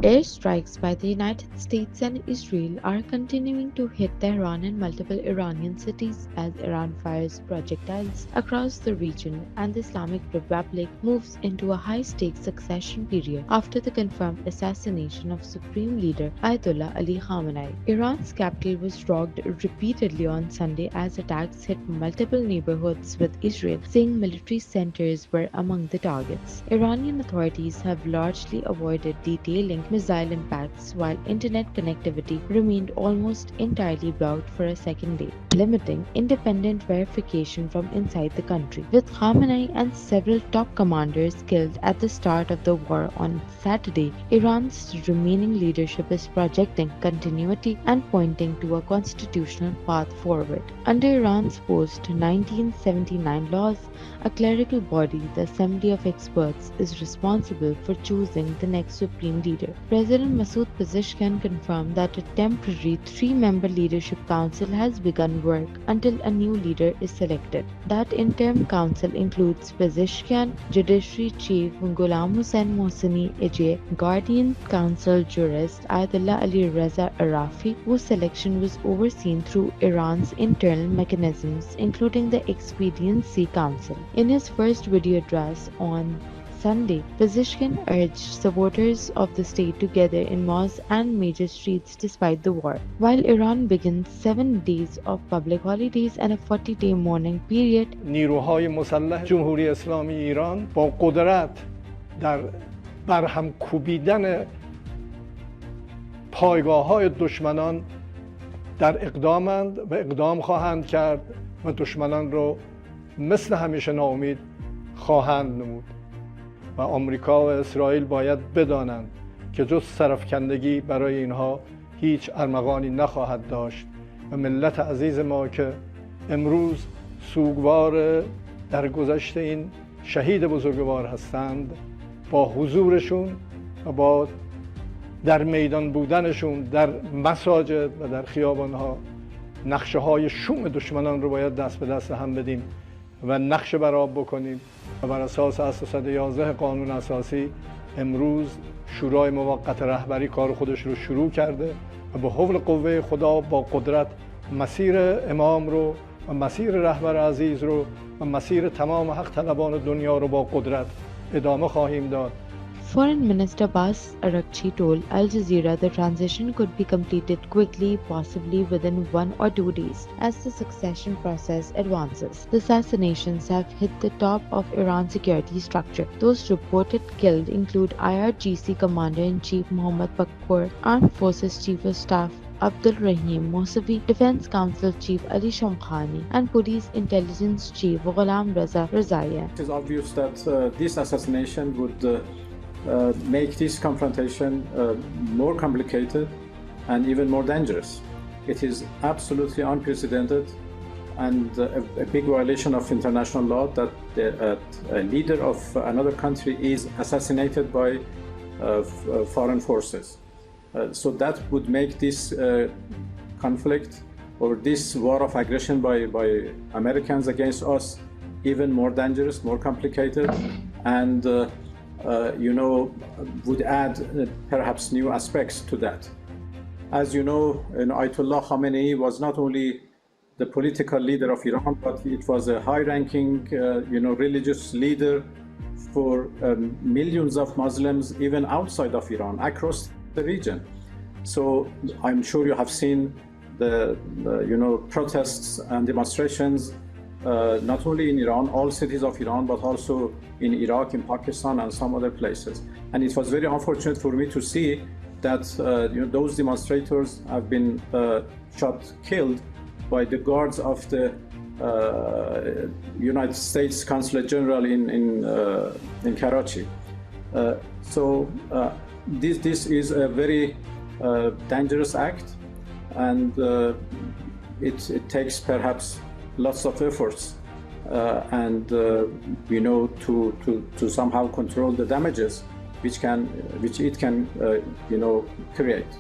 Airstrikes by the United States and Israel are continuing to hit Tehran and multiple Iranian cities as Iran fires projectiles across the region and the Islamic Republic moves into a high-stakes succession period after the confirmed assassination of Supreme Leader Ayatollah Ali Khamenei. Iran's capital was rocked repeatedly on Sunday as attacks hit multiple neighborhoods, with Israel saying military centers were among the targets. Iranian authorities have largely avoided detailing missile impacts, while internet connectivity remained almost entirely blocked for a second day, limiting independent verification from inside the country. With Khamenei and several top commanders killed at the start of the war on Saturday, Iran's remaining leadership is projecting continuity and pointing to a constitutional path forward. Under Iran's post-1979 laws, a clerical body, the Assembly of Experts, is responsible for choosing the next supreme leader. President Masoud Pezeshkian confirmed that a temporary three-member leadership council has begun work until a new leader is selected. That interim council includes Pezeshkian, Judiciary Chief Ghulam Hussain Mohseni Ejei, Guardian Council jurist Ayatollah Ali Reza Arafi, whose selection was overseen through Iran's internal mechanisms, including the Expediency Council. In his first video address on Sunday, Pezeshkian urged supporters of the state to gather in mosques and major streets despite the war. While Iran begins 7 days of public holidays and a 40-day mourning period, نیروهای مسلح جمهوری اسلامی ایران با قدرت در برهم کوبیدن پایگاه‌های دشمنان در اقدامند و اقدام خواهند کرد و دشمنان رو مثل همیشه ناامید خواهند نمود. و آمریکا و اسرائیل باید بدانند که جز سرفکندگی برای اینها هیچ ارمغانی نخواهد داشت و ملت عزیز ما که امروز سوگوار در گذشت این شهید بزرگوار هستند، با حضورشون و با در میدان بودنشون در مساجد و در خیابانها نقشه های شوم دشمنان رو باید دست به دست هم بدیم و نقشه برآب بکنیم و بر اساس اصل 111 قانون اساسی امروز شورای موقت رهبری کار خودش رو شروع کرده و به حول قوه خدا با قدرت مسیر امام رو و مسیر رهبر عزیز رو و مسیر تمام حق طلبان دنیا رو با قدرت ادامه خواهیم داد. Foreign Minister Abbas Araghchi told Al Jazeera the transition could be completed quickly, possibly within 1 or 2 days, as the succession process advances. The assassinations have hit the top of Iran's security structure. Those reported killed include IRGC Commander-in-Chief Mohammad Baghpour, Armed Forces Chief of Staff Abdul Rahim Mousavi, Defense Council Chief Ali Shomkhani, and Police Intelligence Chief Ghulam Reza Rezaian. It is obvious that this assassination would make this confrontation more complicated and even more dangerous. It is absolutely unprecedented and a big violation of international law that a leader of another country is assassinated by foreign forces. So that would make this conflict or this war of aggression by Americans against us even more dangerous, more complicated, and would add perhaps new aspects to that. As you know, Ayatollah Khamenei was not only the political leader of Iran, but it was a high-ranking, religious leader for millions of Muslims, even outside of Iran, across the region. So I'm sure you have seen the protests and demonstrations not only in Iran, all cities of Iran, but also in Iraq, in Pakistan, and some other places. And it was very unfortunate for me to see that those demonstrators have been killed by the guards of the United States Consulate General in Karachi. So this is a very dangerous act, and it takes perhaps lots of efforts to somehow control the damages which it can create.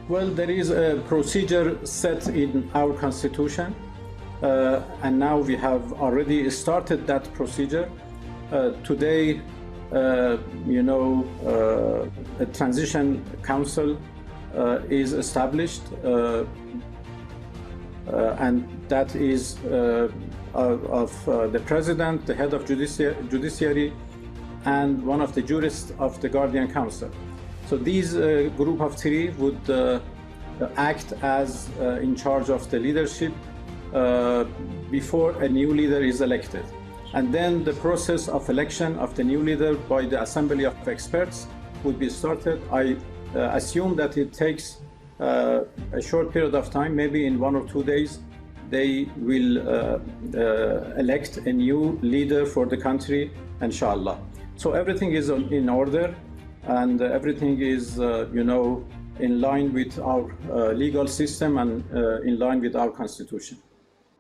Well, there is a procedure set in our constitution, and now we have already started that procedure. Today a transition council is established, and that is of the president, the head of judiciary, and one of the jurists of the Guardian Council. So these group of three would act as in charge of the leadership before a new leader is elected. And then the process of election of the new leader by the assembly of experts would be started. I assume that it takes a short period of time, maybe in 1 or 2 days, they will elect a new leader for the country, inshallah. So everything is in order, and everything is, in line with our legal system and in line with our constitution.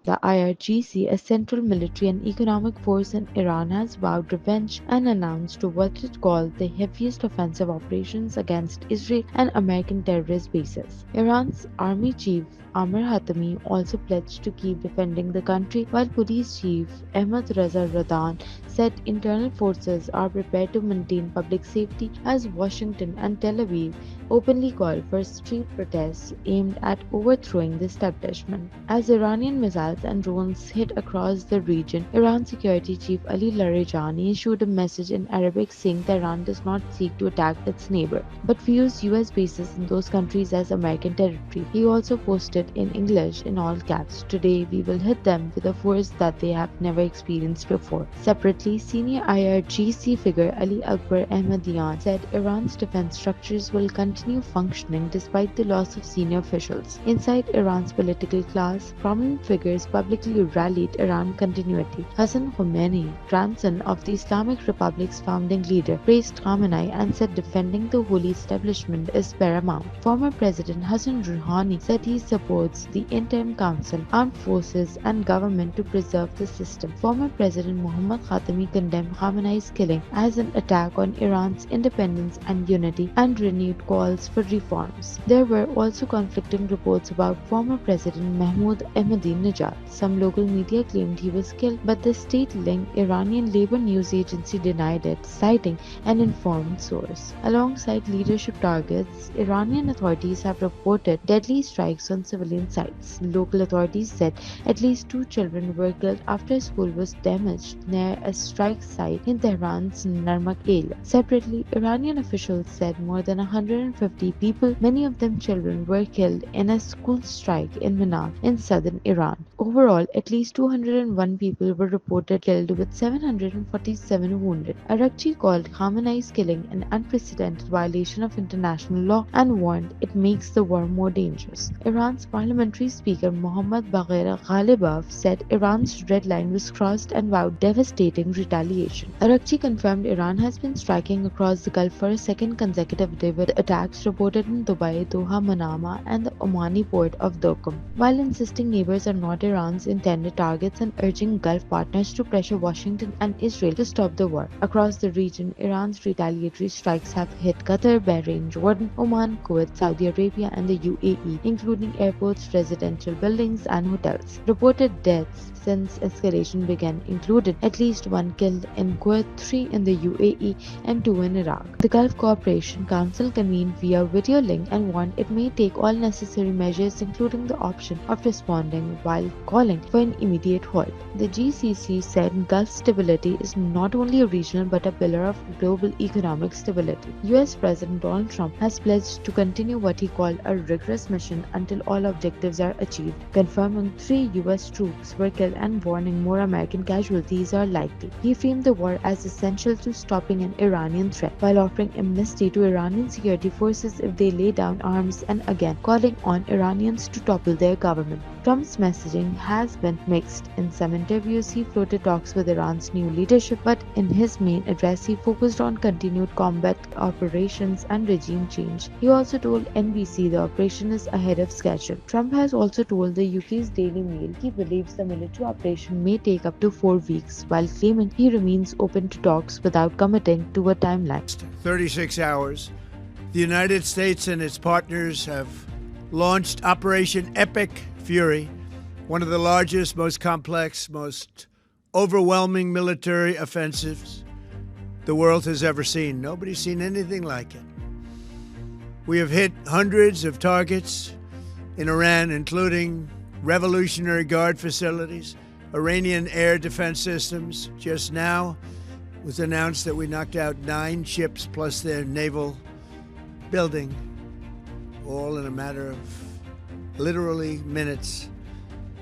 The IRGC, a central military and economic force in Iran, has vowed revenge and announced what it called the heaviest offensive operations against Israel and American terrorist bases. Iran's army chief Amir Hatami also pledged to keep defending the country, while police chief Ahmad Reza Radan said internal forces are prepared to maintain public safety as Washington and Tel Aviv openly called for street protests aimed at overthrowing the establishment. As Iranian missiles and drones hit across the region, Iran security chief Ali Larijani issued a message in Arabic saying Tehran does not seek to attack its neighbor, but views US bases in those countries as American territory. He also posted in English in all caps, "Today we will hit them with a force that they have never experienced before." Separately, senior IRGC figure Ali Akbar Ahmadian said Iran's defense structures will continue functioning despite the loss of senior officials. Inside Iran's political class, prominent figures publicly rallied Iran continuity. Hassan Khamenei, grandson of the Islamic Republic's founding leader, praised Khamenei and said defending the holy establishment is paramount. Former President Hassan Rouhani said he supports the interim council, armed forces and government to preserve the system. Former President Mohammad Khatami condemned Khamenei's killing as an attack on Iran's independence and unity and renewed calls for reforms. There were also conflicting reports about former President Mahmoud Ahmadinejad. Some local media claimed he was killed, but the state-linked Iranian labor news agency denied it, citing an informed source. Alongside leadership targets, Iranian authorities have reported deadly strikes on civilian sites. Local authorities said at least 2 children were killed after a school was damaged near a strike site in Tehran's Narmak area. Separately, Iranian officials said more than 150 people, many of them children, were killed in a school strike in Minan in southern Iran. Overall, at least 201 people were reported killed with 747 wounded. Arakchi called Khamenei's killing an unprecedented violation of international law and warned it makes the war more dangerous. Iran's parliamentary speaker Mohammad Bagher Ghalibaf said Iran's red line was crossed and vowed devastating retaliation. Arakchi confirmed Iran has been striking across the Gulf for a second consecutive day with attacks reported in Dubai, Doha, Manama, and the Omani port of Dokum, while insisting neighbors are not Iran's intended targets and urging Gulf partners to pressure Washington and Israel to stop the war. Across the region, Iran's retaliatory strikes have hit Qatar, Bahrain, Jordan, Oman, Kuwait, Saudi Arabia, and the UAE, including airports, residential buildings, and hotels. Reported deaths since escalation began included at least 1 killed in Kuwait, 3 in the UAE, and 2 in Iraq. The Gulf Cooperation Council convened via video link and warned it may take all necessary measures, including the option of responding, while calling for an immediate halt. The GCC said Gulf stability is not only a regional but a pillar of global economic stability. US President Donald Trump has pledged to continue what he called a rigorous mission until all objectives are achieved, confirming 3 US troops were killed and warning more American casualties are likely. He framed the war as essential to stopping an Iranian threat, while offering amnesty to Iranian security forces if they lay down arms and again calling on Iranians to topple their government. Trump's messaging has been mixed. In some interviews, he floated talks with Iran's new leadership, but in his main address, he focused on continued combat operations and regime change. He also told NBC the operation is ahead of schedule. Trump has also told the UK's Daily Mail he believes the military operation may take up to 4 weeks, while claiming he remains open to talks without committing to a timeline. 36 hours, the United States and its partners have launched Operation Epic Fury, one of the largest, most complex, most overwhelming military offensives the world has ever seen. Nobody's seen anything like it. We have hit hundreds of targets in Iran, including Revolutionary Guard facilities, Iranian air defense systems. Just now it was announced that we knocked out 9 ships plus their naval building, all in a matter of literally minutes.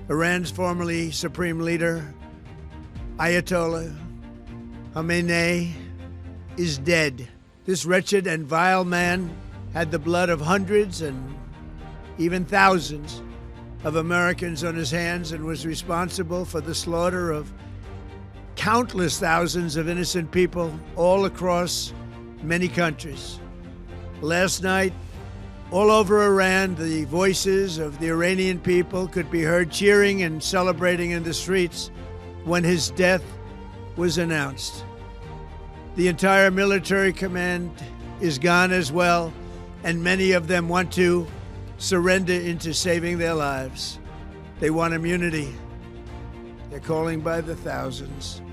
Iran's formerly supreme leader, Ayatollah Khamenei, is dead. This wretched and vile man had the blood of hundreds and even thousands of Americans on his hands and was responsible for the slaughter of countless thousands of innocent people all across many countries. Last night, all over Iran, the voices of the Iranian people could be heard cheering and celebrating in the streets when his death was announced. The entire military command is gone as well, and many of them want to surrender into saving their lives. They want immunity. They're calling by the thousands.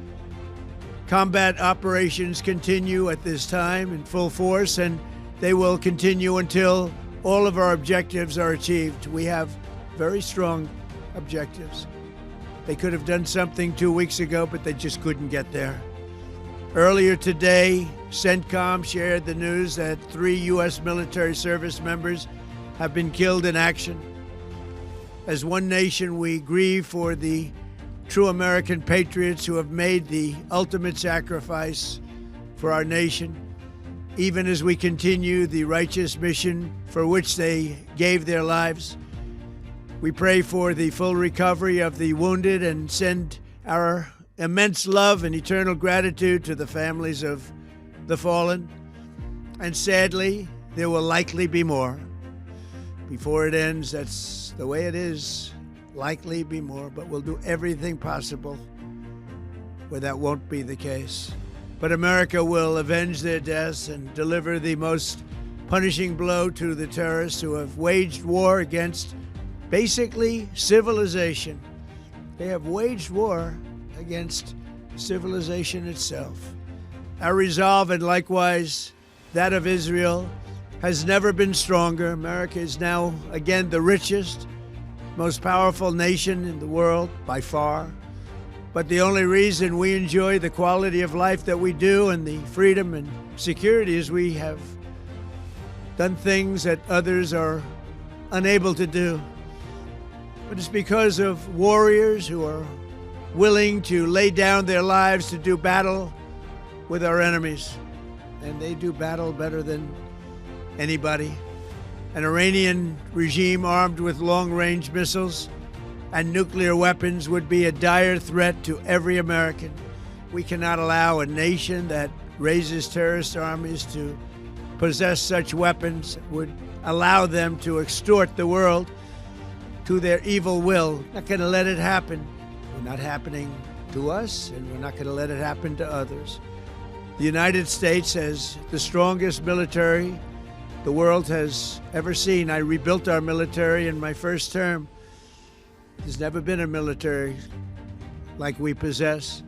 Combat operations continue at this time in full force, and they will continue until all of our objectives are achieved. We have very strong objectives. They could have done something 2 weeks ago, but they just couldn't get there. Earlier today, CENTCOM shared the news that 3 U.S. military service members have been killed in action. As one nation, we grieve for the true American patriots who have made the ultimate sacrifice for our nation, even as we continue the righteous mission for which they gave their lives. We pray for the full recovery of the wounded and send our immense love and eternal gratitude to the families of the fallen. And sadly, there will likely be more. Before it ends, that's the way it is. Likely be more, but we'll do everything possible where that won't be the case. But America will avenge their deaths and deliver the most punishing blow to the terrorists who have waged war against basically civilization. They have waged war against civilization itself. Our resolve, and likewise that of Israel, has never been stronger. America is now again the richest, most powerful nation in the world by far. But the only reason we enjoy the quality of life that we do and the freedom and security is we have done things that others are unable to do. But it's because of warriors who are willing to lay down their lives to do battle with our enemies. And they do battle better than anybody. An Iranian regime armed with long-range missiles and nuclear weapons would be a dire threat to every American. We cannot allow a nation that raises terrorist armies to possess such weapons, would allow them to extort the world to their evil will. Not going to let it happen. It's not happening to us, and we're not going to let it happen to others. The United States has the strongest military the world has ever seen. I rebuilt our military in my first term. There's never been a military like we possess.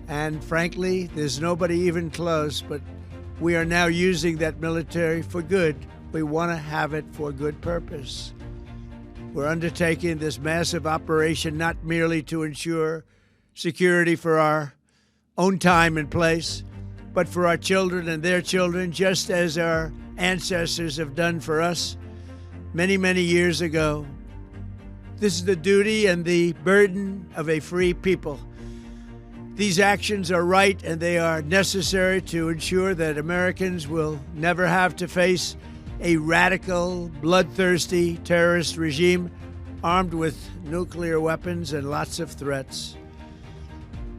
And frankly, there's nobody even close, but we are now using that military for good. We want to have it for good purpose. We're undertaking this massive operation not merely to ensure security for our own time and place, but for our children and their children, just as our ancestors have done for us many, many years ago. This is the duty and the burden of a free people. These actions are right and they are necessary to ensure that Americans will never have to face a radical, bloodthirsty terrorist regime armed with nuclear weapons and lots of threats.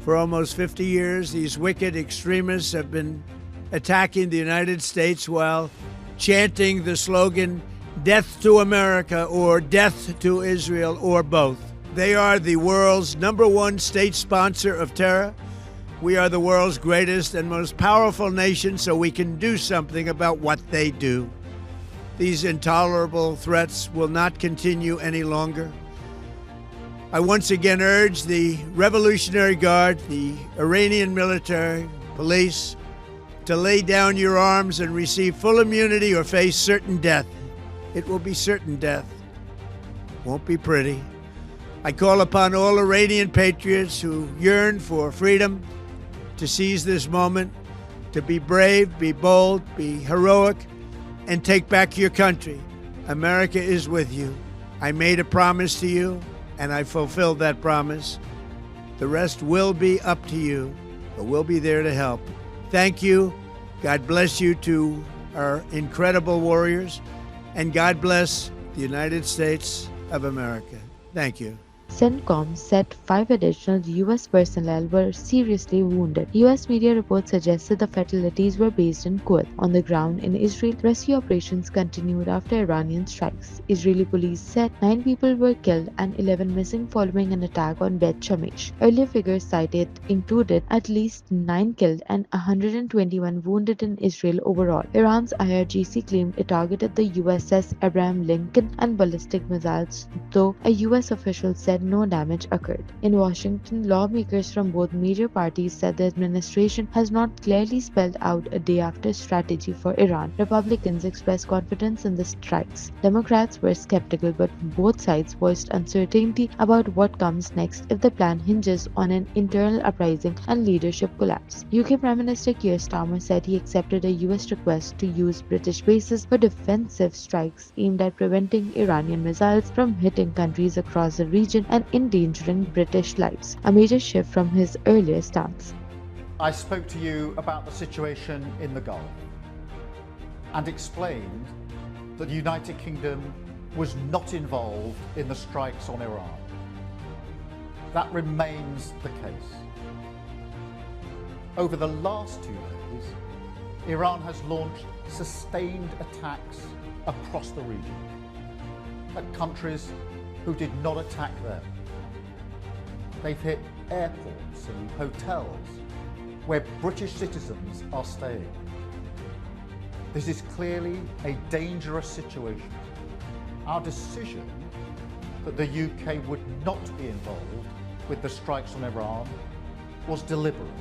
For almost 50 years, these wicked extremists have been attacking the United States while chanting the slogan, "Death to America" or "Death to Israel," or both. They are the world's #1 state sponsor of terror. We are the world's greatest and most powerful nation, so we can do something about what they do. These intolerable threats will not continue any longer. I once again urge the Revolutionary Guard, the Iranian military, police, to lay down your arms and receive full immunity or face certain death. It will be certain death. Won't be pretty. I call upon all Iranian patriots who yearn for freedom to seize this moment, to be brave, be bold, be heroic, and take back your country. America is with you. I made a promise to you, and I fulfilled that promise. The rest will be up to you, but we'll be there to help. Thank you. God bless you to our incredible warriors, and God bless the United States of America. Thank you. CENTCOM said 5 additional U.S. personnel were seriously wounded. U.S. media reports suggested the fatalities were based in Kuwait. On the ground in Israel, rescue operations continued after Iranian strikes. Israeli police said 9 people were killed and 11 missing following an attack on Bet Shemesh. Earlier figures cited included at least 9 killed and 121 wounded in Israel overall. Iran's IRGC claimed it targeted the USS Abraham Lincoln and ballistic missiles, though a U.S. official said no damage occurred. In Washington, lawmakers from both major parties said the administration has not clearly spelled out a day after strategy for Iran. Republicans expressed confidence in the strikes. Democrats were skeptical, but both sides voiced uncertainty about what comes next if the plan hinges on an internal uprising and leadership collapse. UK Prime Minister Keir Starmer said he accepted a US request to use British bases for defensive strikes aimed at preventing Iranian missiles from hitting countries across the region and endangering British lives, a major shift from his earlier stance. I spoke to you about the situation in the Gulf and explained that the United Kingdom was not involved in the strikes on Iran. That remains the case. Over the last 2 days, Iran has launched sustained attacks across the region at countries who did not attack them. They've hit airports and hotels where British citizens are staying. This is clearly a dangerous situation. Our decision that the UK would not be involved with the strikes on Iran was deliberate,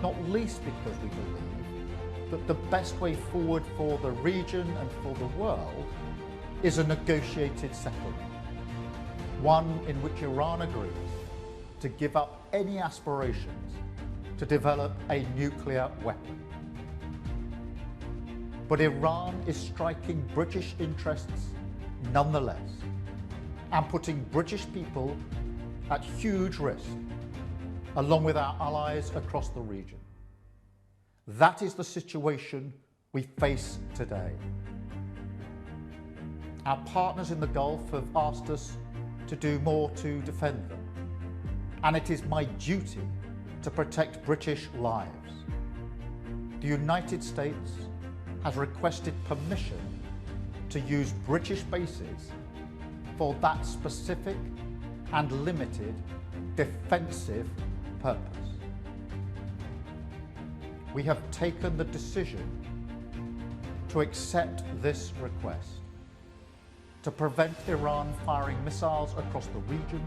not least because we believe that the best way forward for the region and for the world is a negotiated settlement, one in which Iran agrees to give up any aspirations to develop a nuclear weapon. But Iran is striking British interests nonetheless and putting British people at huge risk, along with our allies across the region. That is the situation we face today. Our partners in the Gulf have asked us to do more to defend them, and it is my duty to protect British lives. The United States has requested permission to use British bases for that specific and limited defensive purpose. We have taken the decision to accept this request to prevent Iran firing missiles across the region,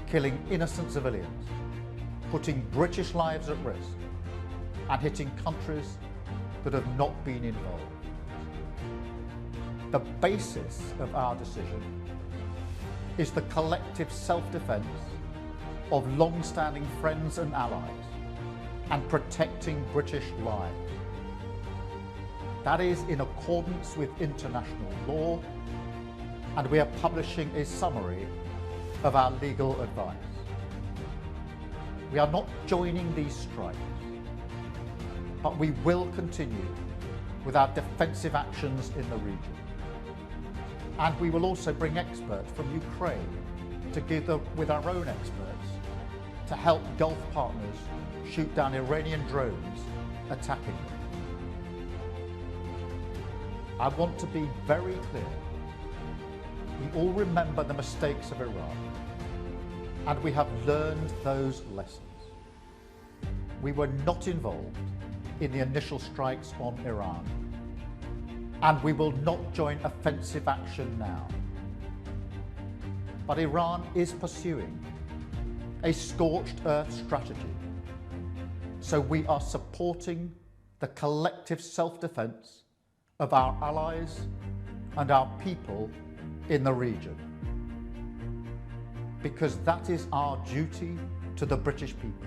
killing innocent civilians, putting British lives at risk, and hitting countries that have not been involved. The basis of our decision is the collective self-defense of long-standing friends and allies and protecting British lives. That is in accordance with international law, and we are publishing a summary of our legal advice. We are not joining these strikes, but we will continue with our defensive actions in the region. And we will also bring experts from Ukraine together with our own experts to help Gulf partners shoot down Iranian drones attacking them. I want to be very clear. We all remember the mistakes of Iran, and we have learned those lessons. We were not involved in the initial strikes on Iran, and we will not join offensive action now. But Iran is pursuing a scorched earth strategy So we are supporting the collective self-defense of our allies and our people in the region, because that is our duty to the British people.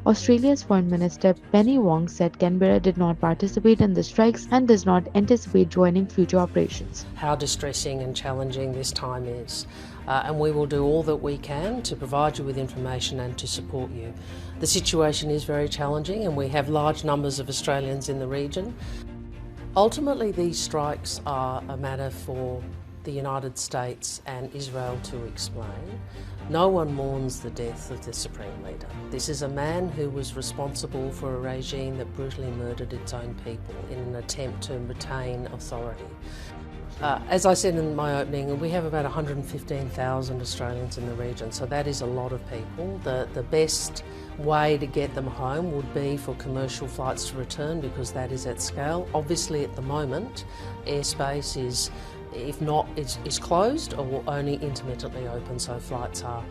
Australia's Foreign Minister Penny Wong said Canberra did not participate in the strikes and does not anticipate joining future operations. How distressing and challenging this time is, and we will do all that we can to provide you with information and to support you. The situation is very challenging and we have large numbers of Australians in the region. Ultimately, these strikes are a matter for the United States and Israel to explain. No one mourns the death of the Supreme Leader. This is a man who was responsible for a regime that brutally murdered its own people in an attempt to retain authority. As I said in my opening, we have about 115,000 Australians in the region, so that is a lot of people. The best way to get them home would be for commercial flights to return, because that is at scale. Obviously at the moment, airspace is, if not, is closed or only intermittently open, so flights are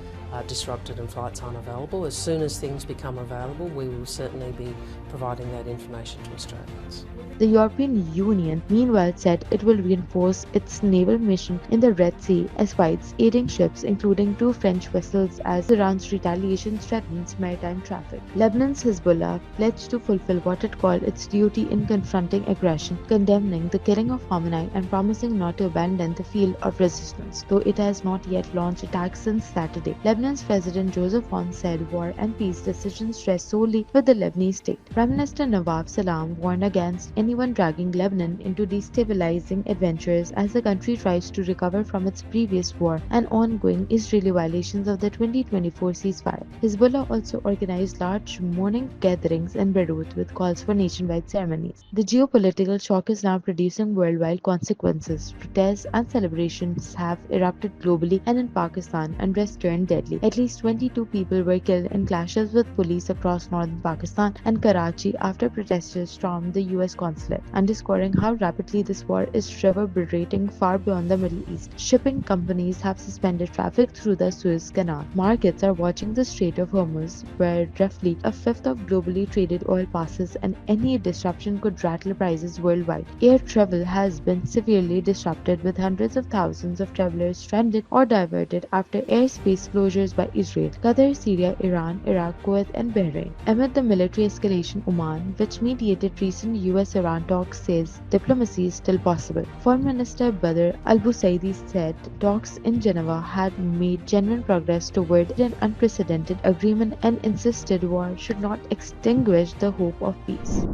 disrupted and flights aren't available. As soon as things become available, we will certainly be providing that information to Australians. The European Union, meanwhile, said it will reinforce its naval mission in the Red Sea, airspace, aiding ships, including 2 French vessels, as Iran's retaliation threatens maritime traffic. Lebanon's Hezbollah pledged to fulfill what it called its duty in confronting aggression, condemning the killing of Khamenei and promising not to abandon the field of resistance, though it has not yet launched attacks since Saturday. Lebanon's President Joseph Aoun said war and peace decisions rest solely with the Lebanese state. Prime Minister Nawaf Salam warned against anyone dragging Lebanon into destabilizing adventures as the country tries to recover from its previous war and ongoing Israeli violations of the 2024 ceasefire. Hezbollah also organized large mourning gatherings in Beirut with calls for nationwide ceremonies. The geopolitical shock is now producing worldwide consequences. Protests and celebrations have erupted globally, and in Pakistan, unrest turned deadly. At least 22 people were killed in clashes with police across northern Pakistan and Karachi after protesters stormed the US consulate, underscoring how rapidly this war is reverberating far beyond the Middle East. Shipping companies have suspended traffic through the Suez Canal. Markets are watching the Strait of Hormuz, where roughly a fifth of globally traded oil passes, and any disruption could rattle prices worldwide. Air travel has been severely disrupted, with hundreds of thousands of travelers stranded or diverted after airspace closures by Israel, Qatar, Syria, Iran, Iraq, Kuwait, and Bahrain. Amid the military escalation, Oman, which mediated recent US-Iran talks, says diplomacy is still possible. Foreign Minister Badr al-Busaidi said talks in Geneva had made genuine progress toward an unprecedented agreement and insisted war should not extinguish the hope of peace.